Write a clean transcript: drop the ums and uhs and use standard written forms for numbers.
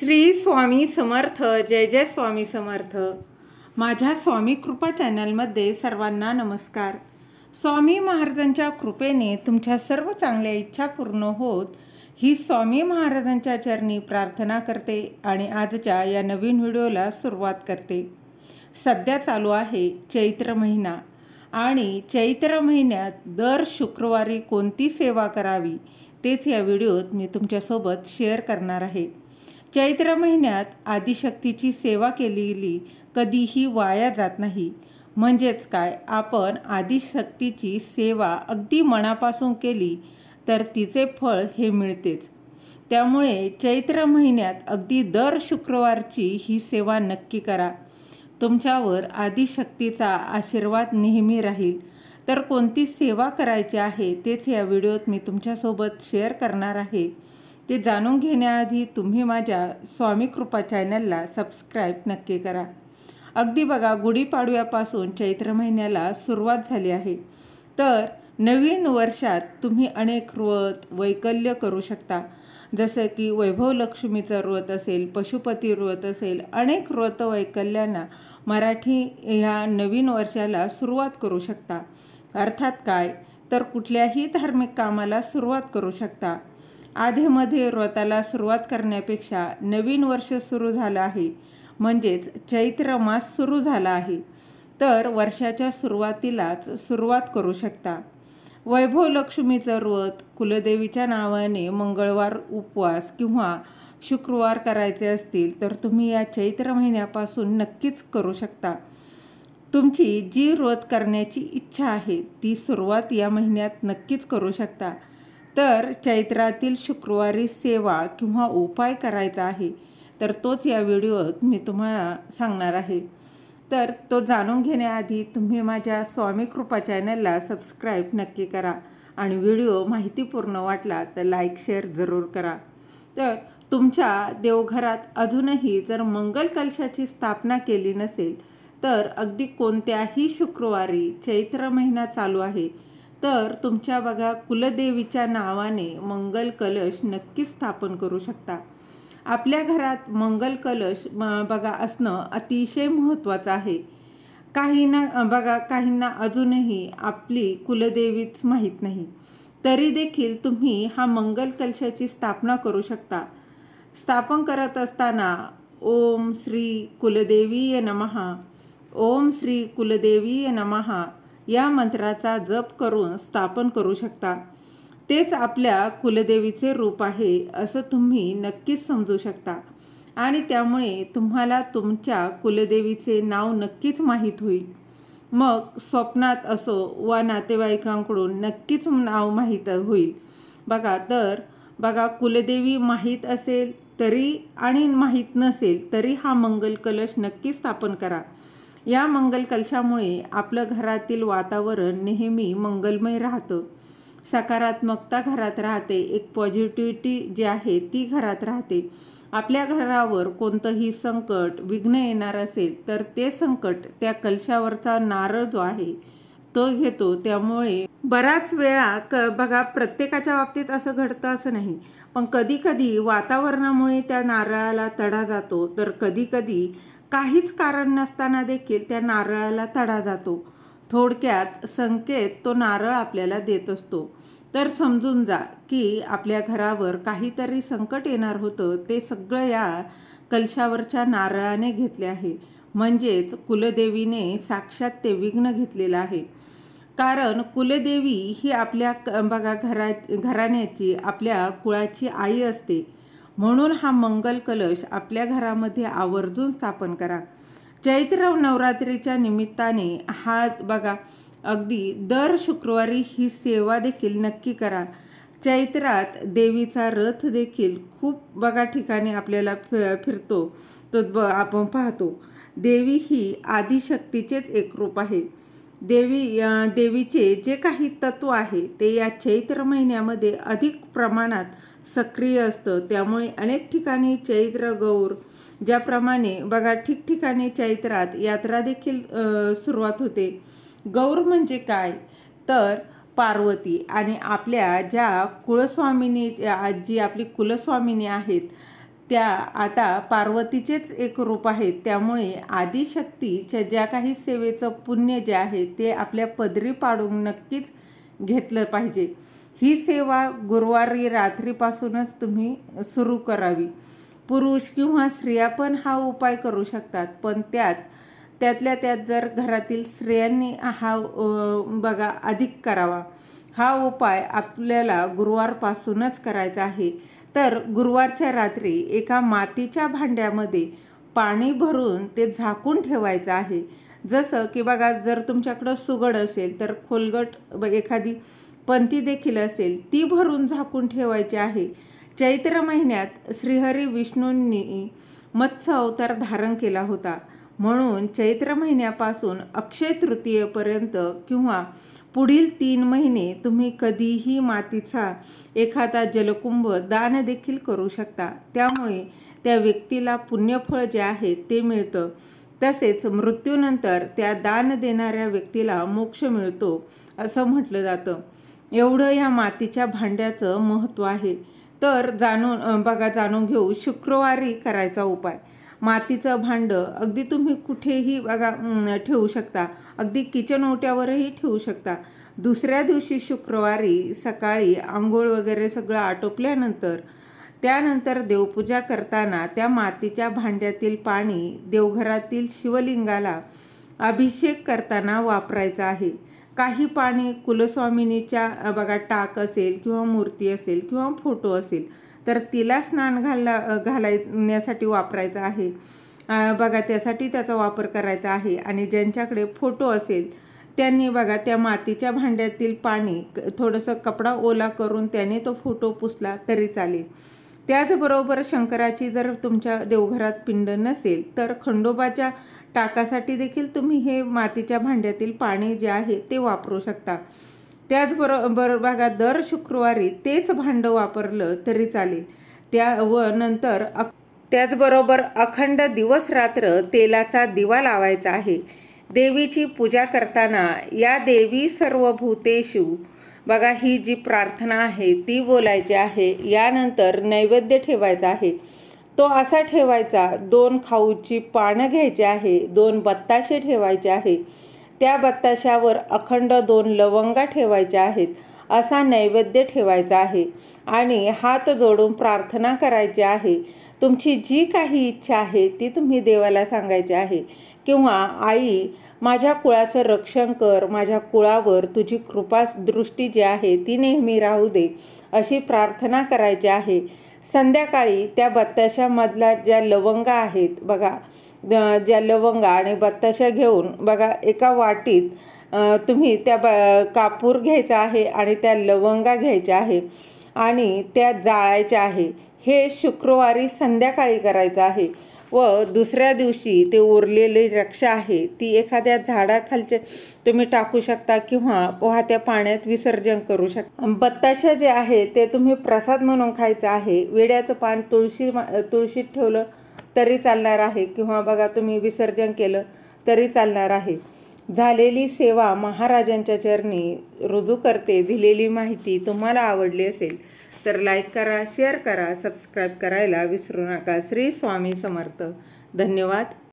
श्री स्वामी समर्थ. जय जय स्वामी समर्थ. माझ्या स्वामी कृपा चॅनलमध्ये सर्वांना नमस्कार. स्वामी महाराजांच्या कृपेने तुमच्या सर्व चांगल्या इच्छा पूर्ण होत ही स्वामी महाराजांच्या चरणी प्रार्थना करते आणि आजच्या या नवीन व्हिडिओला सुरुवात करते. सध्या चालू आहे चैत्र महिना आणि चैत्र महिन्यात दर शुक्रवारी कोणती सेवा करावी तेच या व्हिडिओत मी तुमच्यासोबत शेअर करणार आहे. चैत्र महिन्यात आदिशक्तीची सेवा केलेली कधीही वाया जात नाही. म्हणजेच काय, आपण आदिशक्तीची सेवा अगदी मनापासून केली तर तिचे फळ हे मिळतेच. त्यामुळे चैत्र महिन्यात अगदी दर शुक्रवारची ही सेवा नक्की करा. तुमच्यावर आदिशक्तीचा आशीर्वाद नेहमी राहील. तर कोणती सेवा करायची आहे तेच या व्हिडिओत मी तुमच्यासोबत शेअर करणार आहे. ते जाणून घेण्याआधी तुम्ही माझ्या स्वामी कृपा चॅनलला सबस्क्राईब नक्की करा. अगदी बघा, गुढीपाडव्यापासून चैत्र महिन्याला सुरुवात झाली आहे. तर नवीन वर्षात तुम्ही अनेक व्रत वैकल्य करू शकता. जसं की वैभव लक्ष्मीचं व्रत असेल, पशुपती व्रत असेल, अनेक व्रत वैकल्यांना मराठी ह्या नवीन वर्षाला सुरुवात करू शकता. अर्थात काय, तर कुठल्याही धार्मिक कामाला सुरुवात करू शकता. आधीमध्ये व्रताला सुरुवात करण्यापेक्षा नवीन वर्ष सुरू झालं आहे, म्हणजेच चैत्र मास सुरू झाला आहे, तर वर्षाच्या सुरुवातीलाच सुरुवात करू शकता. वैभव लक्ष्मीचं व्रत, कुलदेवीच्या नावाने मंगळवार उपवास किंवा शुक्रवार करायचे असतील तर तुम्ही या चैत्र महिन्यापासून नक्कीच करू शकता. तुमची जी व्रत करण्याची इच्छा आहे ती सुरुवात या महिन्यात नक्कीच करू शकता. तर चैत्रातील शुक्रवारी सेवा किंवा उपाय करायचा आहे तर तोच या व्हिडिओत मी तुम्हाला सांगणार आहे. तर तो जाणून घेण्याआधी तुम्ही माझ्या स्वामी कृपा चॅनलला सबस्क्राईब नक्की करा आणि व्हिडिओ माहितीपूर्ण वाटला तर लाईक शेअर जरूर करा. तर तुमच्या देवघरात अजूनही जर मंगल कलशाची स्थापना केली नसेल तर अगदी कोणत्याही शुक्रवारी, चैत्र महिना चालू आहे तर तुमच्या बघा कुलदेवीच्या नावाने मंगल कलश नक्की स्थापन करू शकता. आपल्या घरात मंगल कलश बघा असणं अतिशय महत्त्वाचं आहे. काहींना अजूनही आपली कुलदेवीच माहीत नाही, तरी देखील तुम्ही हा मंगल कलशाची स्थापना करू शकता. स्थापन करत असताना ओम श्री कुलदेवीय नमः, ओम श्री कुलदेवीय नमः या मंत्राचा जप करून स्थापन करू शकता. तेच आपल्या कुलदेवीचे रूप आहे असं तुम्ही नक्कीच समजू शकता आणि त्यामुळे तुम्हाला तुमच्या कुलदेवीचे नाव नक्कीच माहीत होईल. मग स्वप्नात असो वा नातेवाईकांकडून नक्कीच नाव माहीत होईल. बघा कुलदेवी माहीत असेल तरी आणि माहीत नसेल तरी हा मंगल कलश नक्की स्थापन करा. या मंगल कलशामुळे आपलं घरातील वातावरण नेहमी मंगलमय राहतं. सकारात्मकता घरात राहते, एक पॉझिटिव्हिटी जी आहे ती घरात राहते. आपल्या घरावर कोणतंही संकट, विघ्न येणार असेल तर ते संकट त्या कलशावरचा नारळ जो आहे तो घेतो. त्यामुळे बराच वेळा बघा, प्रत्येकाच्या बाबतीत असं घडतं असं नाही, पण कधीकधी वातावरणामुळे त्या नारळाला तडा जातो, तर कधीकधी काहीच कारण नसताना देखील त्या नारळाला तडा जातो. थोडक्यात संकेत तो नारळ आपल्याला देत असतो. तर समजून जा की आपल्या घरावर काहीतरी संकट येणार होतं, ते सगळं या कलशावरच्या नारळाने घेतले आहे. म्हणजेच कुलदेवीने साक्षात ते विघ्न घेतलेलं आहे. कारण कुलदेवी ही आपल्या बघा घराण्याची, आपल्या कुळाची आई असते. म्हणून हा मंगल कलश आपल्या घरामध्ये आवर्जून स्थापन करा. चैत्र नवरात्रीच्या निमित्ताने हा बघा अगदी दर शुक्रवारी ही सेवा देखील नक्की करा. चैत्रात देवीचा रथ देखील खूप बघा ठिकाणी आपल्याला फिरतो, तो आपण पाहतो. देवी ही आदिशक्तीचेच एक रूप आहे. देवीचे जे काही तत्व आहे ते या चैत्र महिन्यामध्ये अधिक प्रमाणात सक्रिय असतं. त्यामुळे अनेक ठिकाणी चैत्र गौर, ज्याप्रमाणे बघा ठिकठिकाणी चैत्रात यात्रा देखील सुरुवात होते. गौर म्हणजे काय, तर पार्वती आणि आपल्या ज्या कुलस्वामिनी, जी आपली कुलस्वामिनी आहेत त्या आता पार्वतीचेच एक रूप आहेत. त्यामुळे आदिशक्तीच्या ज्या काही सेवेचं पुण्य जे आहे ते आपल्या पदरी पाडून नक्कीच घेतलं पाहिजे. ही सेवा गुरुवारी रात्रीपासूनच तुम्ही सुरू करावी. पुरुष किंवा स्त्रिया पण हा उपाय करू शकतात, पण त्यातल्या त्यात जर घरातील स्त्रियांनी हा बघा अधिक करावा. हा उपाय आपल्याला गुरुवारपासूनच करायचा आहे. तर गुरुवारच्या रात्री एका मातीच्या भांड्यामध्ये पाणी भरून ते झाकून ठेवायचं आहे. जसं की बघा, जर तुमच्याकडं सुगड असेल तर खोलगट एखादी पंती देखील असेल, ती भरून झाकून ठेवायची आहे. चैत्र महिन्यात श्रीहरी विष्णूंनी मत्स्य अवतार धारण केला होता, म्हणून चैत्र महिन्यापासून अक्षय तृतीयेपर्यंत किंवा पुढील 3 महिने तुम्ही कधीही मातीचा एखादा जलकुंभ दान देखील करू शकता. त्यामुळे त्या व्यक्तीला पुण्यफळ जे आहे ते मिळतं. तसेच मृत्यूनंतर त्या दान देणाऱ्या व्यक्तीला मोक्ष मिळतो असं म्हटलं जातं. एवढं या मातीच्या भांड्याचं महत्त्व आहे. तर जाणून घेऊ शुक्रवारी करायचा उपाय. मातीचं भांडं अगदी तुम्ही कुठेही बघा ठेवू शकता, अगदी किचन ओट्यावरही ठेवू शकता. दुसऱ्या दिवशी शुक्रवारी सकाळी आंघोळ वगैरे सगळं आटोपल्यानंतर त्यानंतर देवपूजा करताना त्या मातीच्या भांड्यातील पाणी देवघरातील शिवलिंगाला अभिषेक करताना वापरायचं आहे. काही पाणी कुलस्वामिनीच्या बघा टाक असेल किंवा मूर्ती असेल किंवा फोटो असेल तर तिला स्नान घालण्यासाठी वापरायचं आहे. बघा त्यासाठी त्याचा वापर करायचा आहे. आणि ज्यांच्याकडे फोटो असेल त्यांनी बघा त्या मातीच्या भांड्यातील पाणी थोडंसं कपडा ओला करून त्याने तो फोटो पुसला तरी चालेल. त्याचबरोबर शंकराची जर तुमच्या देवघरात पिंड नसेल तर खंडोबाच्या टाकासाठी देखील तुम्ही हे मातीच्या भांड्यातील पाणी जे आहे ते वापरू शकता. त्याचबरोबर बघा दर शुक्रवारी तेच भांडं वापरलं तरी चालेल. नंतर त्याचबरोबर अखंड दिवस रात्र तेलाचा दिवा लावायचा आहे. देवीची पूजा करताना या देवी सर्वभूतेषु बघा ही जी प्रार्थना आहे ती बोलायची आहे. यानंतर नैवेद्य ठेवायचा आहे. तो असा ठेवायचा, 2 खाऊची पानं घ्यायची आहे, 2 बत्ताशे ठेवायचे आहे, त्या बत्ताशावर अखंड 2 लवंगा ठेवायच्या आहेत. असा नैवेद्य ठेवायचा आहे आणि हात जोडून प्रार्थना करायची आहे. तुमची जी काही इच्छा आहे ती तुम्ही देवाला सांगायची आहे. किंवा आई माझ्या कुळाचं रक्षण कर, माझ्या कुळावर तुझी कृपा दृष्टी जी आहे ती नेहमी राहू दे, अशी प्रार्थना करायची आहे. संध्याकाळी त्या बत्ताशामधला ज्या लवंगा आहेत बघा, ज्या लवंगा आणि बत्ताशा घेऊन बघा एका वाटीत तुम्ही त्या कापूर घ्यायचा आहे आणि त्या लवंगा घ्यायच्या आहे आणि त्या जाळायच्या आहे. हे शुक्रवारी संध्याकाळी करायचं आहे. व दुसऱ्या दिवशी ते उरलेली रक्षा आहे ती एखाद्या झाडाखालच्या तुम्ही टाकू शकता किंवा वाहत्या पाण्यात विसर्जन करू शकता. बत्ताशा जे आहे ते तुम्ही प्रसाद म्हणून खायचं आहे. विड्याचं पान तुळशीत ठेवलं तरी चालणार आहे किंवा बघा तुम्ही विसर्जन केलं तरी चालणार आहे. झालेली सेवा महाराजांच्या चरणी रुजू करते. दिलेली माहिती तुम्हाला आवडली असेल तर लाईक करा, शेअर करा, सबस्क्राईब करायला विसरू नका. श्री स्वामी समर्थ. धन्यवाद.